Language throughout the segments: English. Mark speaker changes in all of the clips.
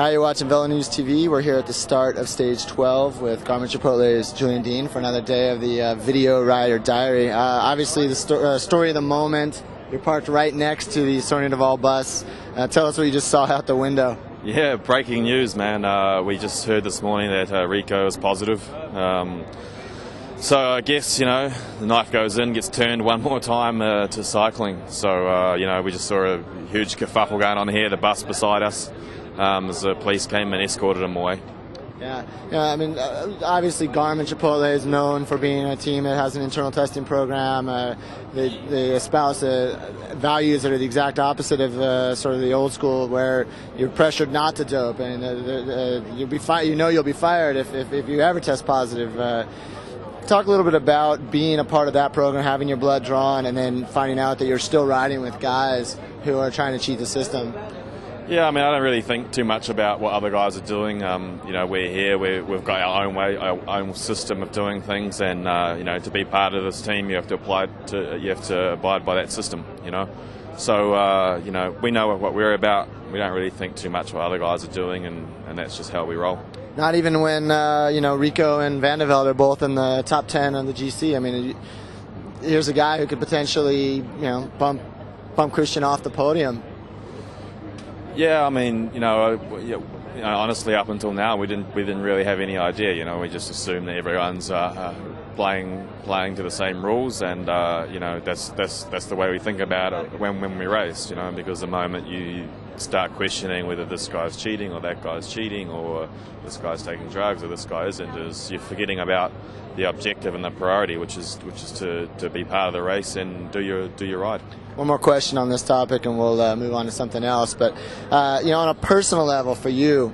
Speaker 1: Hi, you're watching Velo News TV. We're here at the start of Stage 12 with Garmin Chipotle's Julian Dean for another day of the Video Rider Diary. Obviously, the story of the moment. You're parked right next to the Sonia Duval bus. Tell us what you just saw out the window.
Speaker 2: Yeah, breaking news, man. We just heard this morning that Rico is positive. So I guess, the knife goes in, gets turned one more time to cycling. So, we just saw a huge kerfuffle going on here, the bus beside us, as the police came and escorted him away.
Speaker 1: Yeah, obviously Garmin Chipotle is known for being a team that has an internal testing program. They espouse values that are the exact opposite of sort of the old school, where you're pressured not to dope, and you'll be fired if you ever test positive. Talk a little bit about being a part of that program, having your blood drawn, and then finding out that you're still riding with guys who are trying to cheat the system.
Speaker 2: Yeah, I don't really think too much about what other guys are doing. We're here, we've got our own way, our own system of doing things, and to be part of this team, you have to abide by that system. So we know what we're about. We don't really think too much what other guys are doing, and that's just how we roll.
Speaker 1: Not even when Rico and Van der Velde are both in the top 10 on the GC. Here's a guy who could potentially bump Christian off the podium.
Speaker 2: Yeah, honestly, up until now, we didn't really have any idea. We just assumed that everyone's playing to the same rules, and that's the way we think about it when we race. Because the moment you start questioning whether this guy's cheating or that guy's cheating, or this guy's taking drugs or this guy isn't, you're forgetting about the objective and the priority, which is to be part of the race and do your ride.
Speaker 1: One more question on this topic, and we'll move on to something else. But on a personal level, for you,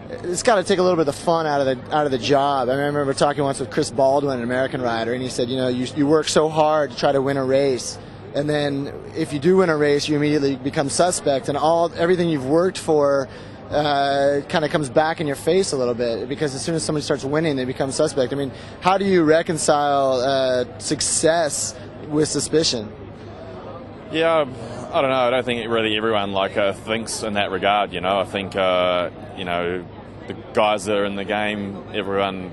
Speaker 1: it's got to take a little bit of the fun out of the job. I remember talking once with Chris Baldwin, an American rider, and he said, you work so hard to try to win a race, and then if you do win a race, you immediately become suspect, and everything you've worked for kind of comes back in your face a little bit, because as soon as somebody starts winning, they become suspect. How do you reconcile success with suspicion?
Speaker 2: Yeah, I don't know. I don't think really everyone thinks in that regard. I think the guys that are in the game, everyone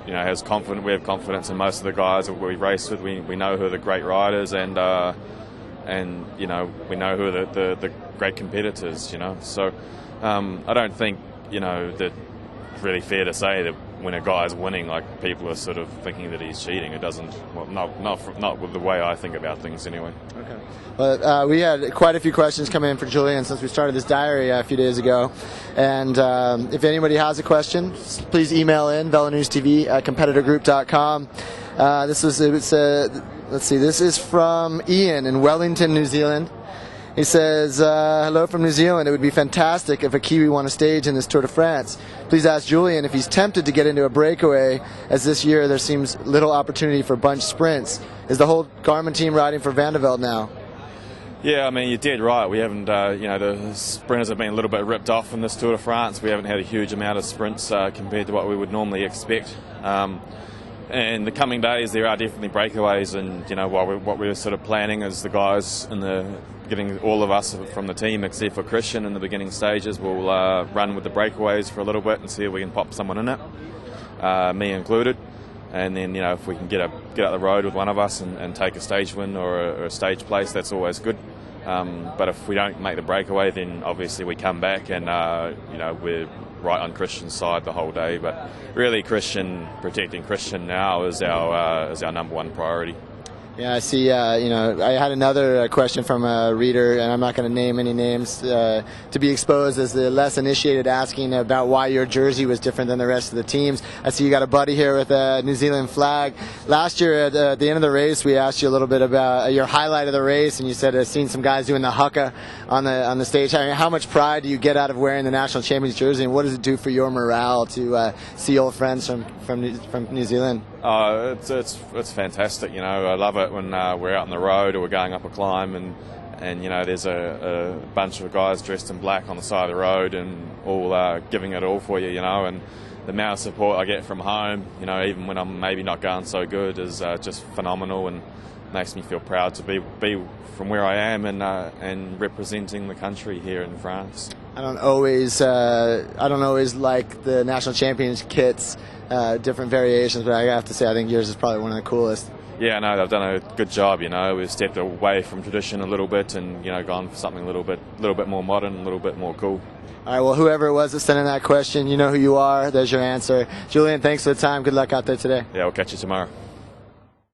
Speaker 2: has confidence. We have confidence in most of the guys that we race with. We know who are the great riders, and we know who are the great competitors. So I don't think that it's really fair to say that when a guy's winning, people are sort of thinking that he's cheating. It doesn't. Well, not with the way I think about things anyway.
Speaker 1: Okay. Well, we had quite a few questions come in for Julian since we started this diary a few days ago, and if anybody has a question, please email in velonewstv@competitorgroup.com. Let's see. This is from Ian in Wellington, New Zealand. He says, hello from New Zealand. It would be fantastic if a Kiwi won a stage in this Tour de France. Please ask Julian if he's tempted to get into a breakaway, as this year there seems little opportunity for bunch sprints. Is the whole Garmin team riding for Van der Velde now?
Speaker 2: Yeah, you're dead right. We haven't, the sprinters have been a little bit ripped off in this Tour de France. We haven't had a huge amount of sprints compared to what we would normally expect. In the coming days, there are definitely breakaways, and what we're sort of planning is the guys getting all of us from the team, except for Christian, in the beginning stages, will run with the breakaways for a little bit and see if we can pop someone in it, me included. And then if we can get out the road with one of us and take a stage win or a stage place, that's always good. But if we don't make the breakaway, then obviously we come back and we're right on Christian's side the whole day. But really, protecting Christian now is our number one priority.
Speaker 1: Yeah, I see. I had another question from a reader, and I'm not going to name any names to be exposed, as the less initiated, asking about why your jersey was different than the rest of the teams. I see you got a buddy here with a New Zealand flag. Last year at the end of the race, we asked you a little bit about your highlight of the race, and you said I've seen some guys doing the haka on the stage. How much pride do you get out of wearing the national champions jersey, and what does it do for your morale to see old friends from New Zealand?
Speaker 2: It's fantastic. I love it when we're out on the road or we're going up a climb, and there's a bunch of guys dressed in black on the side of the road and all giving it all for you, and the amount of support I get from home, even when I'm maybe not going so good, is just phenomenal, and makes me feel proud to be from where I am and representing the country here in France.
Speaker 1: I don't always like the national champions kits, different variations, but I have to say I think yours is probably one of the coolest.
Speaker 2: Yeah, no, they've done a good job. We've stepped away from tradition a little bit and gone for something a little bit more modern, a little bit more cool.
Speaker 1: All right, well, whoever it was that sent in that question, you know who you are. There's your answer. Julian, thanks for the time. Good luck out there today.
Speaker 2: Yeah, we'll catch you tomorrow.